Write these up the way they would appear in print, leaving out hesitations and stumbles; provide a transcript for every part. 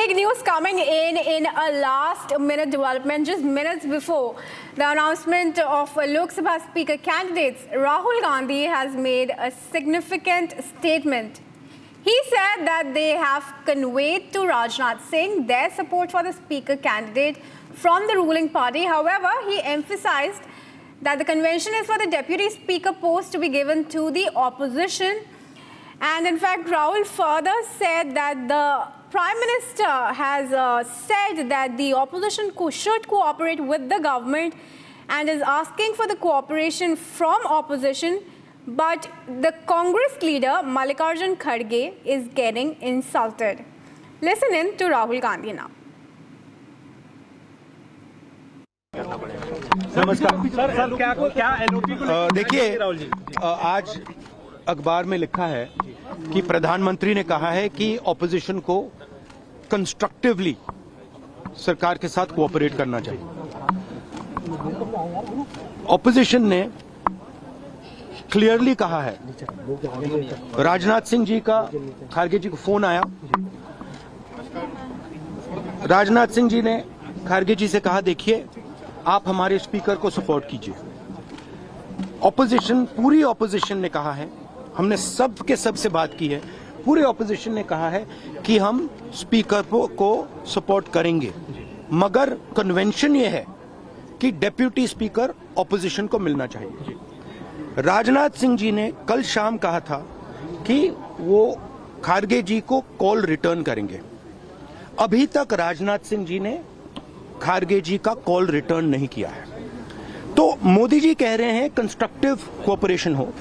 big news coming in a last-minute development, just minutes before the announcement of Lok Sabha Speaker candidates. Rahul Gandhi has made a significant statement. He said that they have conveyed to Rajnath Singh their support for the Speaker candidate from the ruling party. However, he emphasized that the convention is for the Deputy Speaker post to be given to the opposition. And in fact, Rahul further said that the Prime Minister has said that the opposition should cooperate with the government and is asking for the cooperation from opposition. But the Congress leader, Mallikarjun Kharge, is getting insulted. Listen in to Rahul Gandhi now. नमस्कार sir, क्या LOP को देखिए, आज अखबार में लिखा है कि प्रधानमंत्री ने कहा है कि ऑपोजिशन को कंस्ट्रक्टिवली सरकार के साथ कोऑपरेट करना चाहिए। ऑपोजिशन ने क्लियरली कहा है, राजनाथ सिंह जी का खारगे जी को फोन आया, राजनाथ सिंह जी ने खारगे जी से कहा, देखिए आप हमारे स्पीकर को सपोर्ट कीजिए। ऑपोजिशन, पूरी ऑपोजिशन ने कहा है, हमने सब के सब से बात की है, पूरे ऑपोजिशन ने कहा है कि हम स्पीकर को सपोर्ट करेंगे, मगर कन्वेंशन ये है कि डेप्यूटी स्पीकर ऑपोजिशन को मिलना चाहिए। राजनाथ सिंह जी ने कल शाम कहा था कि वो खारगे जी को कॉल रिटर्न करेंगे। अभी तक राजनाथ सिंह जी ने खारगे जी का कॉल रिटर्न नहीं किया है। तो मोदी जी कह रहे हैं कंस्ट्रक्टिव कोऑपरेशन हो,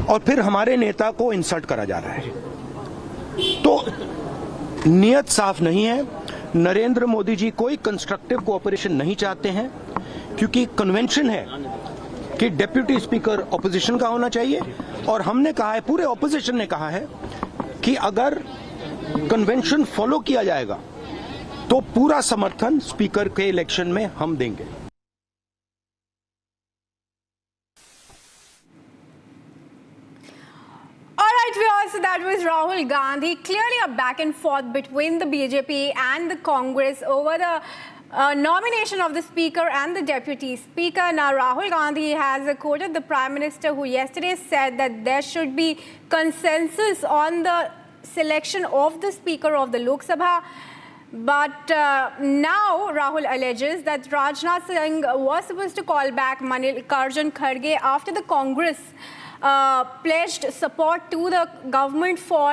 और फिर हमारे नेता को इंसल्ट करा जा रहा है। तो नियत साफ नहीं है। नरेंद्र मोदी जी कोई कंस्ट्रक्टिव कोऑपरेशन नहीं चाहते हैं, क्योंकि कन्वेंशन है कि डेप्यूटी स्पीकर ऑपोजिशन का होना चाहिए, और हमने कहा है, पूरे ऑपोजिशन ने कहा है कि अगर कन्वेंशन फॉलो किया जाएगा तो पूरा समर्थन स्पीकर के इलेक्शन में हम देंगे। So that was Rahul Gandhi. Clearly a back and forth between the BJP and the Congress over the nomination of the Speaker and the Deputy Speaker. Now Rahul Gandhi has quoted the Prime Minister, who yesterday said that there should be consensus on the selection of the Speaker of the Lok Sabha. But now Rahul alleges that Rajnath Singh was supposed to call back Mallikarjun Kharge after the Congress pledged support to the government for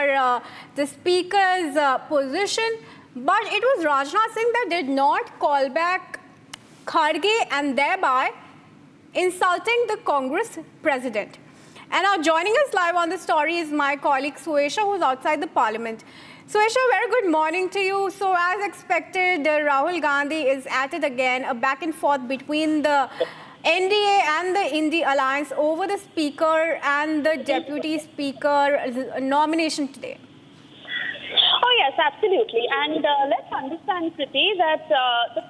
the Speaker's position. But it was Rajnath Singh that did not call back Kharge, and thereby insulting the Congress president. And now joining us live on the story is my colleague Suesha, who's outside the parliament. Suesha, very good morning to you. So as expected, Rahul Gandhi is at it again, a back and forth between the NDA and the Indy Alliance over the Speaker and the Deputy Speaker nomination today. Oh yes, absolutely. And let's understand, Kriti, that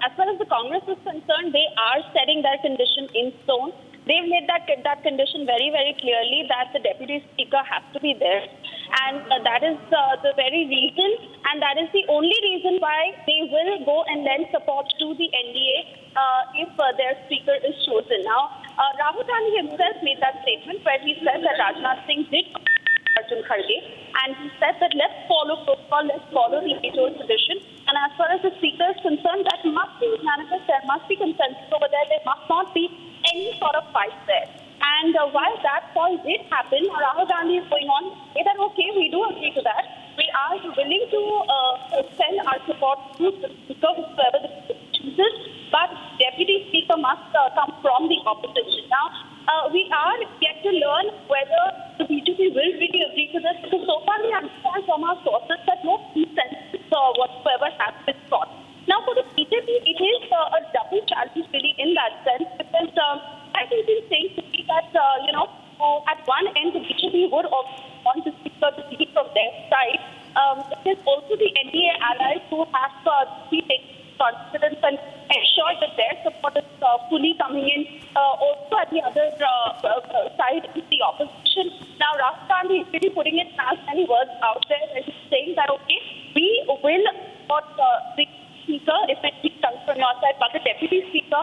as far as the Congress is concerned, they are setting their condition in stone. They've made that condition very, very clearly, that the Deputy Speaker has to be there. And that is the very reason, and that is the only reason why they will go and lend support to the NDA if their Speaker is chosen. Now, Rahul Gandhi himself made that statement where he said that Rajnath Singh did Mallikarjun Kharge, and he said that let's follow protocol, let's follow the age-old tradition. And as far as the Speaker is concerned, that must be unanimous, there must be consensus over there, there must not be any sort of fight there. And while that call did happen, Rahul Gandhi is going on to say that, okay, we do agree to that. We are willing to send our support to the Speaker, whoever the Speaker chooses, but Deputy Speaker must come from the opposition. Now, we are yet to learn whether the BJP will really agree to this, because so far we understand from our sources that no consensus whatsoever has been sought. Now, for the BJP, it is a double challenge really in that sense, because I think been saying to me that, at one end, the BJP would want the Speaker to be from their side. It is also the NDA allies who have to be taking confidence and ensure that their support is fully coming in. Also, at the other side is the opposition. Now, Rahul Gandhi is really putting his as many words out there, and he's saying that, okay, we will support the Speaker if it comes from your side, but the Deputy Speaker